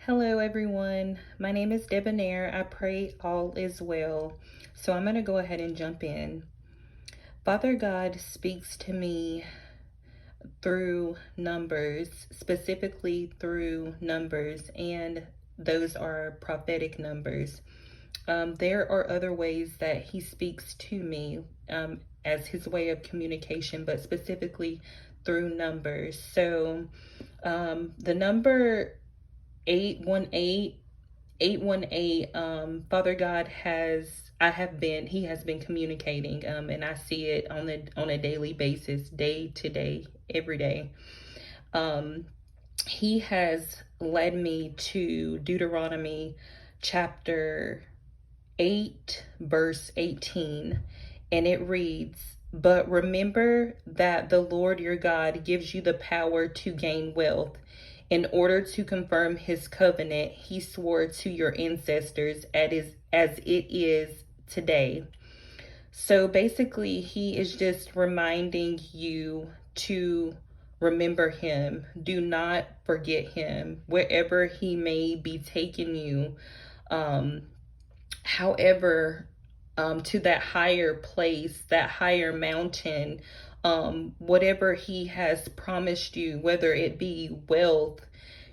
Hello, everyone. My name is Debonair. I pray all is well. So I'm going to go ahead and jump in. Father God speaks to me through numbers, specifically through numbers, and those are prophetic numbers. There are other ways that he speaks to me as his way of communication, but specifically through numbers. So the number 818, Father God he has been communicating, and I see it on a daily basis, day to day, every day. He has led me to Deuteronomy chapter 8, verse 18, and it reads, "But remember that the Lord your God gives you the power to gain wealth. In order to confirm his covenant, he swore to your ancestors as it is today." So basically, he is just reminding you to remember him. Do not forget him, wherever he may be taking you. However, to that higher place, that higher mountain, whatever he has promised you, whether it be wealth,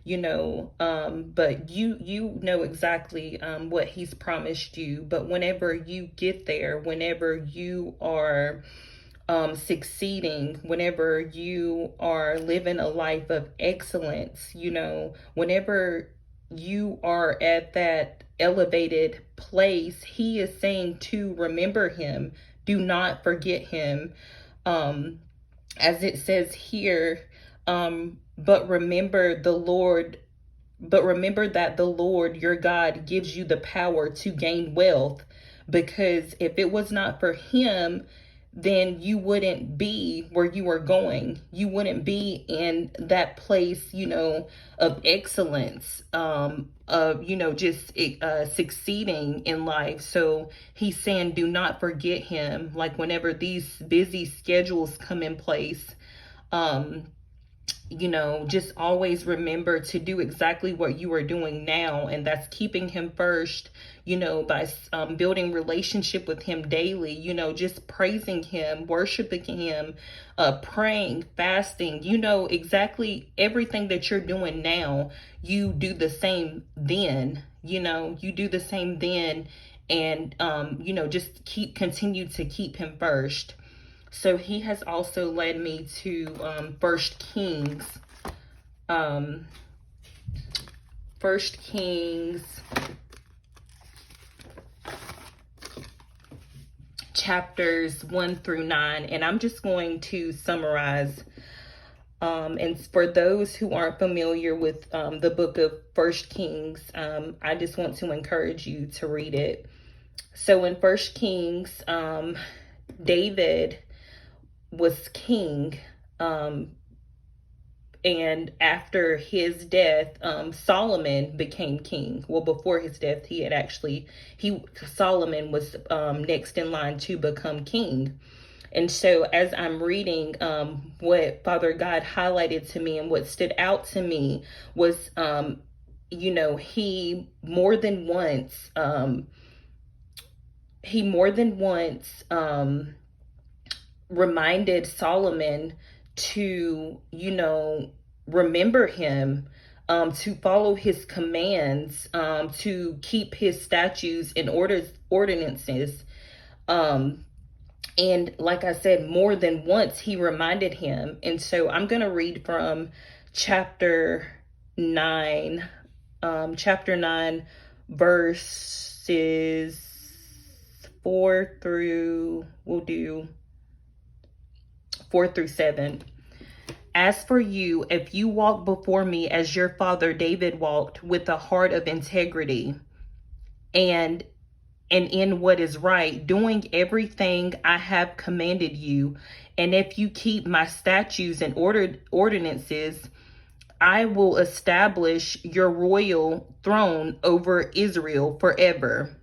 but you know exactly what he's promised you. But whenever you get there, whenever you are succeeding, whenever you are living a life of excellence, whenever you are at that elevated place, he is saying to remember him. Do not forget him. As it says here, but remember that the Lord your God gives you the power to gain wealth, because if it was not for him, then you wouldn't be where you are going. You wouldn't be in that place, of excellence, just succeeding in life. So he's saying, do not forget him. Like whenever these busy schedules come in place, just always remember to do exactly what you are doing now. And that's keeping him first, by building relationship with him daily, just praising him, worshiping him, praying, fasting, exactly everything that you're doing now, you do the same then, you do the same then. And, just continue to keep him first. So he has also led me to First Kings. First Kings chapters 1 through 9. And I'm just going to summarize. And for those who aren't familiar with the book of First Kings, I just want to encourage you to read it. So in First Kings, David was king, and after his death, Solomon became king. Well, before his death, Solomon was next in line to become king. And so as I'm reading, what Father God highlighted to me and what stood out to me was, he more than once reminded Solomon to, remember him, to follow his commands, to keep his statutes and ordinances. And like I said, more than once he reminded him. And so I'm going to read from chapter 9, verses 4 through 7. "As for you, if you walk before me as your father David walked, with a heart of integrity and in what is right, doing everything I have commanded you, and if you keep my statutes and ordinances, I will establish your royal throne over Israel forever."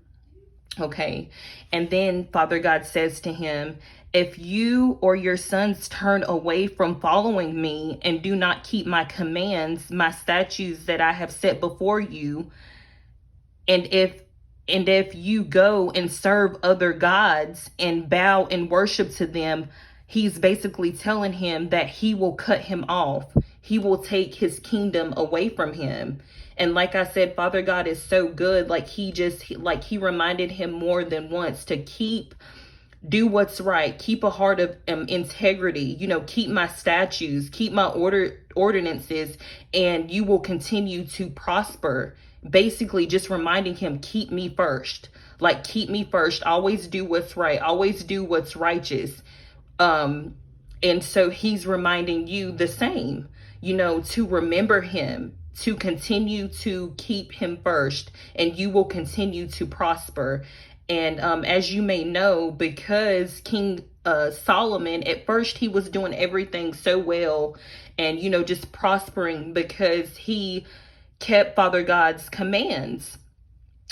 Okay. And then Father God says to him, If you or your sons turn away from following me and do not keep my commands, my statutes that I have set before you, and if you go and serve other gods and bow and worship to them, he's basically telling him that he will cut him off. He will take his kingdom away from him. And like I said, Father God is so good. Like he reminded him more than once to do what's right, keep a heart of integrity, keep my statutes, keep my ordinances, and you will continue to prosper. Basically just reminding him, keep me first. Like, keep me first, always do what's right, always do what's righteous. And so he's reminding you the same, to remember him, to continue to keep him first, and you will continue to prosper. And as you may know, because King Solomon, at first he was doing everything so well and, just prospering because he kept Father God's commands.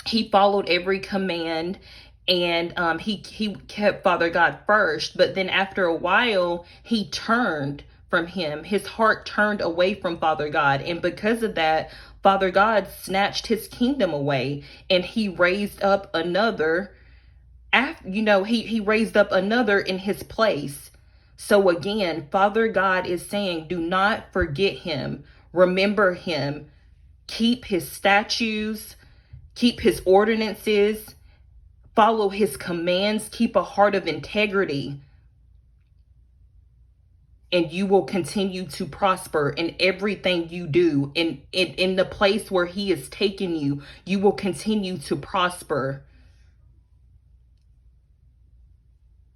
He followed every command, and he kept Father God first. But then after a while, he turned from him. His heart turned away from Father God. And because of that, Father God snatched his kingdom away, and he raised up another. He raised up another in his place. So again, Father God is saying, do not forget him. Remember him. Keep his statutes. Keep his ordinances. Follow his commands. Keep a heart of integrity. And you will continue to prosper in everything you do. In the place where he is taking you, you will continue to prosper.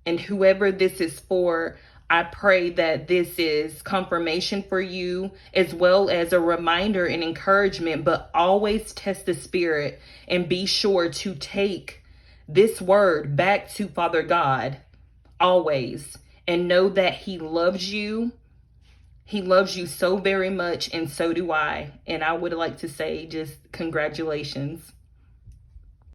And whoever this is for, I pray that this is confirmation for you, as well as a reminder and encouragement. But always test the spirit and be sure to take this word back to Father God. Always. And know that he loves you. He loves you so very much, and so do I. And I would like to say just congratulations.